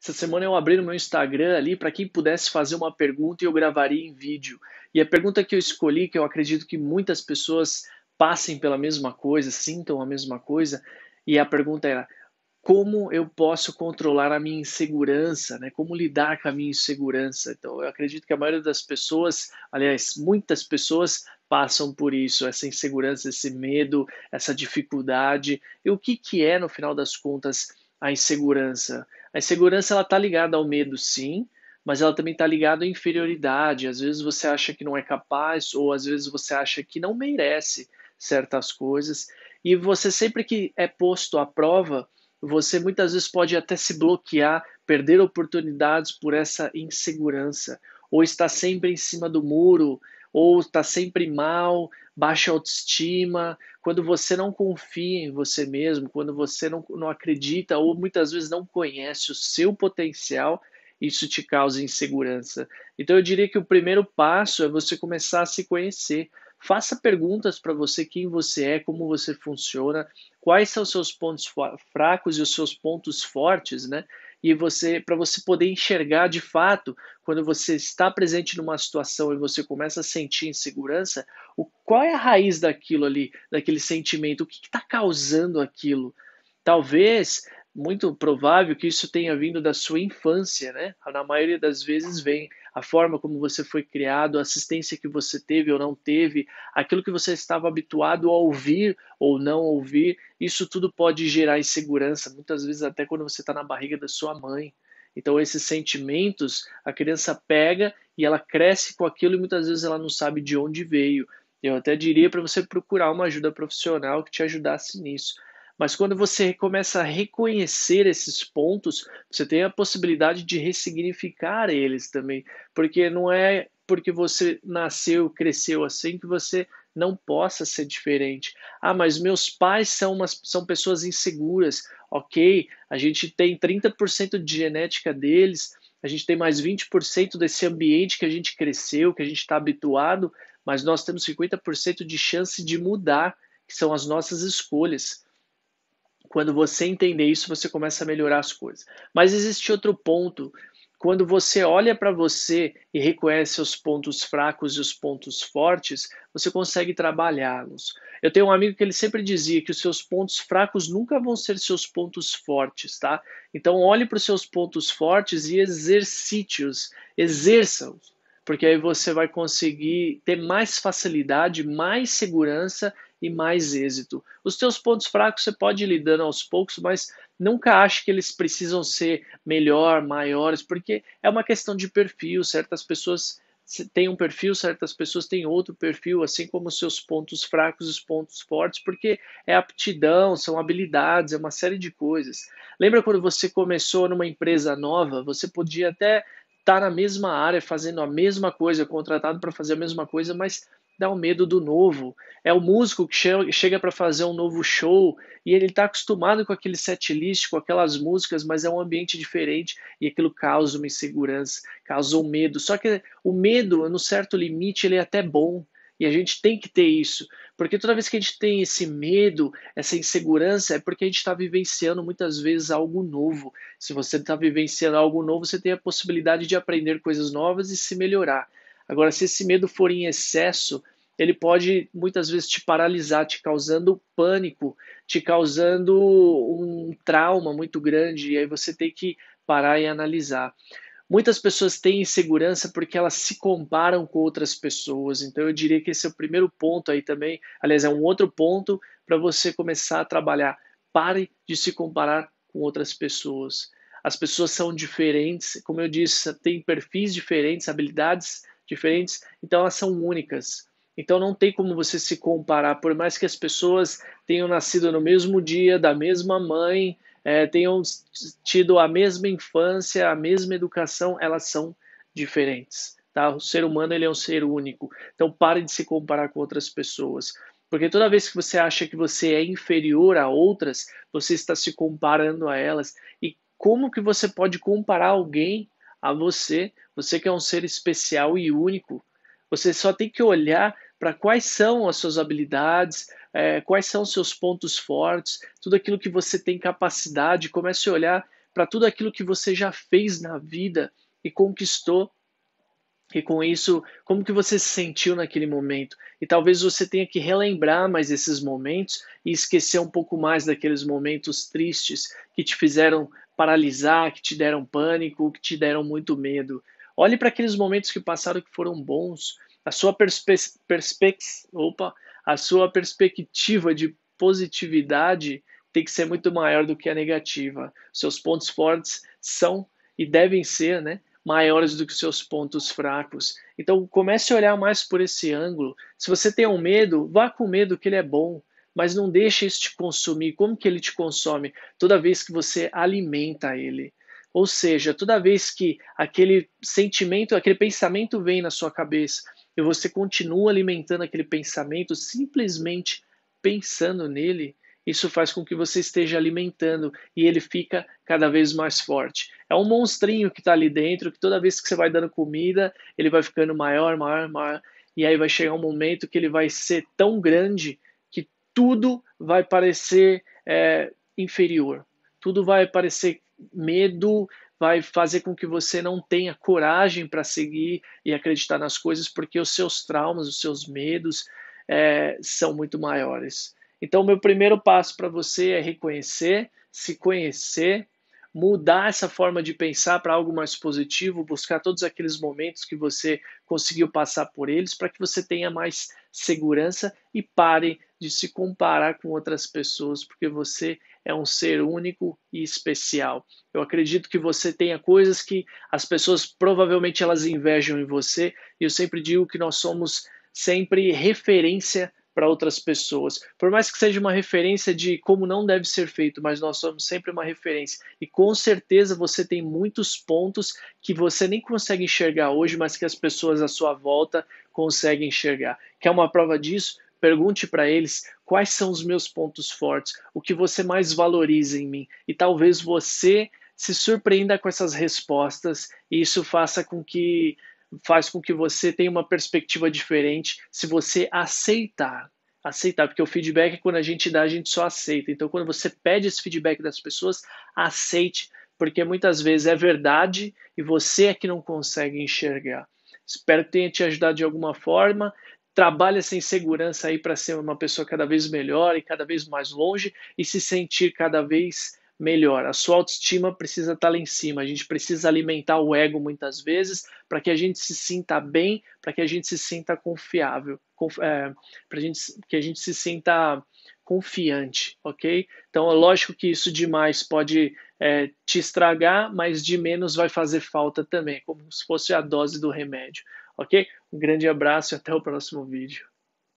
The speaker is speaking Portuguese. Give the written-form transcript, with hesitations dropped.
Essa semana eu abri no meu Instagram ali para quem pudesse fazer uma pergunta e eu gravaria em vídeo. E a pergunta que eu escolhi, que eu acredito que muitas pessoas passem pela mesma coisa, sintam a mesma coisa, e a pergunta era: como eu posso controlar a minha insegurança, né? Como lidar com a minha insegurança? Então, eu acredito que a maioria das pessoas, aliás, muitas pessoas passam por isso, essa insegurança, esse medo, essa dificuldade. E o que que é, no final das contas, a insegurança? A insegurança ela está ligada ao medo, sim, mas ela também está ligada à inferioridade. Às vezes você acha que não é capaz, ou às vezes você acha que não merece certas coisas. E você sempre que é posto à prova, você muitas vezes pode até se bloquear, perder oportunidades por essa insegurança, ou está sempre em cima do muro, ou está sempre mal, baixa autoestima, quando você não confia em você mesmo, quando você não acredita ou muitas vezes não conhece o seu potencial, isso te causa insegurança. Então eu diria que o primeiro passo é você começar a se conhecer. Faça perguntas para você quem você é, como você funciona, quais são os seus pontos fracos e os seus pontos fortes, né? E você, para você poder enxergar de fato, quando você está presente numa situação e você começa a sentir insegurança, qual é a raiz daquilo ali, daquele sentimento, o que está causando aquilo? Talvez, muito provável que isso tenha vindo da sua infância, né? Na maioria das vezes vem a forma como você foi criado, a assistência que você teve ou não teve, aquilo que você estava habituado a ouvir ou não ouvir, isso tudo pode gerar insegurança, muitas vezes até quando você está na barriga da sua mãe. Então, esses sentimentos, a criança pega e ela cresce com aquilo e muitas vezes ela não sabe de onde veio. Eu até diria para você procurar uma ajuda profissional que te ajudasse nisso. Mas quando você começa a reconhecer esses pontos, você tem a possibilidade de ressignificar eles também, porque não é porque você nasceu, cresceu assim que você não possa ser diferente. Ah, mas meus pais são pessoas inseguras. Ok, a gente tem 30% de genética deles, a gente tem mais 20% desse ambiente que a gente cresceu, que a gente está habituado, mas nós temos 50% de chance de mudar, que são as nossas escolhas. Quando você entender isso, você começa a melhorar as coisas. Mas existe outro ponto. Quando você olha para você e reconhece os pontos fracos e os pontos fortes, você consegue trabalhá-los. Eu tenho um amigo que ele sempre dizia que os seus pontos fracos nunca vão ser seus pontos fortes, tá? Então olhe para os seus pontos fortes e exercite-os, exerça-os, porque aí você vai conseguir ter mais facilidade, mais segurança e mais êxito. Os teus pontos fracos você pode ir lidando aos poucos, mas nunca ache que eles precisam ser melhor, maiores, porque é uma questão de perfil. Certas pessoas têm um perfil, certas pessoas têm outro perfil, assim como os seus pontos fracos e os pontos fortes, porque é aptidão, são habilidades, é uma série de coisas. Lembra quando você começou numa empresa nova, você podia até estar na mesma área, fazendo a mesma coisa, contratado para fazer a mesma coisa, mas dá o medo do novo. É o músico que chega para fazer um novo show e ele está acostumado com aquele set list, com aquelas músicas, mas é um ambiente diferente e aquilo causa uma insegurança, causa um medo. Só que o medo, no certo limite, ele é até bom. E a gente tem que ter isso, porque toda vez que a gente tem esse medo, essa insegurança, é porque a gente está vivenciando muitas vezes algo novo. Se você está vivenciando algo novo, você tem a possibilidade de aprender coisas novas e se melhorar. Agora, se esse medo for em excesso, ele pode muitas vezes te paralisar, te causando pânico, te causando um trauma muito grande, e aí você tem que parar e analisar. Muitas pessoas têm insegurança porque elas se comparam com outras pessoas, então eu diria que esse é o primeiro ponto aí também. Aliás, é um outro ponto para você começar a trabalhar. Pare de se comparar com outras pessoas. As pessoas são diferentes, como eu disse, têm perfis diferentes, habilidades diferentes, então elas são únicas. Então não tem como você se comparar, por mais que as pessoas tenham nascido no mesmo dia, da mesma mãe, tenham tido a mesma infância, a mesma educação, elas são diferentes. Tá? O ser humano ele é um ser único. Então pare de se comparar com outras pessoas. Porque toda vez que você acha que você é inferior a outras, você está se comparando a elas. E como que você pode comparar alguém a você? Você que é um ser especial e único. Você só tem que olhar para quais são as suas habilidades, quais são os seus pontos fortes, tudo aquilo que você tem capacidade. Comece a olhar para tudo aquilo que você já fez na vida e conquistou. E com isso, como que você se sentiu naquele momento? E talvez você tenha que relembrar mais esses momentos e esquecer um pouco mais daqueles momentos tristes que te fizeram paralisar, que te deram pânico, que te deram muito medo. Olhe para aqueles momentos que passaram que foram bons. A sua a sua perspectiva de positividade tem que ser muito maior do que a negativa. Seus pontos fortes são e devem ser, né, maiores do que seus pontos fracos. Então comece a olhar mais por esse ângulo. Se você tem um medo, vá com medo que ele é bom, mas não deixe isso te consumir. Como que ele te consome? Toda vez que você alimenta ele. Ou seja, toda vez que aquele sentimento, aquele pensamento vem na sua cabeça e você continua alimentando aquele pensamento, simplesmente pensando nele, isso faz com que você esteja alimentando e ele fica cada vez mais forte. É um monstrinho que está ali dentro, que toda vez que você vai dando comida, ele vai ficando maior, maior, maior, e aí vai chegar um momento que ele vai ser tão grande que tudo vai parecer inferior, tudo vai parecer medo, vai fazer com que você não tenha coragem para seguir e acreditar nas coisas, porque os seus traumas, os seus medos são muito maiores. Então, o meu primeiro passo para você é reconhecer, se conhecer, mudar essa forma de pensar para algo mais positivo, buscar todos aqueles momentos que você conseguiu passar por eles para que você tenha mais segurança e pare de se comparar com outras pessoas, porque você é um ser único e especial. Eu acredito que você tenha coisas que as pessoas provavelmente elas invejam em você, e eu sempre digo que nós somos sempre referência para outras pessoas. Por mais que seja uma referência de como não deve ser feito, mas nós somos sempre uma referência. E com certeza você tem muitos pontos que você nem consegue enxergar hoje, mas que as pessoas à sua volta conseguem enxergar. Quer uma prova disso? Pergunte para eles quais são os meus pontos fortes, o que você mais valoriza em mim. E talvez você se surpreenda com essas respostas e isso faz com que você tenha uma perspectiva diferente se você aceitar. Aceitar, porque o feedback, quando a gente dá, a gente só aceita. Então, quando você pede esse feedback das pessoas, aceite, porque muitas vezes é verdade e você é que não consegue enxergar. Espero que tenha te ajudado de alguma forma. Trabalhe essa insegurança aí para ser uma pessoa cada vez melhor e cada vez mais longe e se sentir cada vez melhor. A sua autoestima precisa estar lá em cima. A gente precisa alimentar o ego muitas vezes para que a gente se sinta bem, para que a gente se sinta confiável, para que a gente se sinta confiante, ok? Então é lógico que isso demais pode te estragar, mas de menos vai fazer falta também, como se fosse a dose do remédio, ok? Um grande abraço e até o próximo vídeo.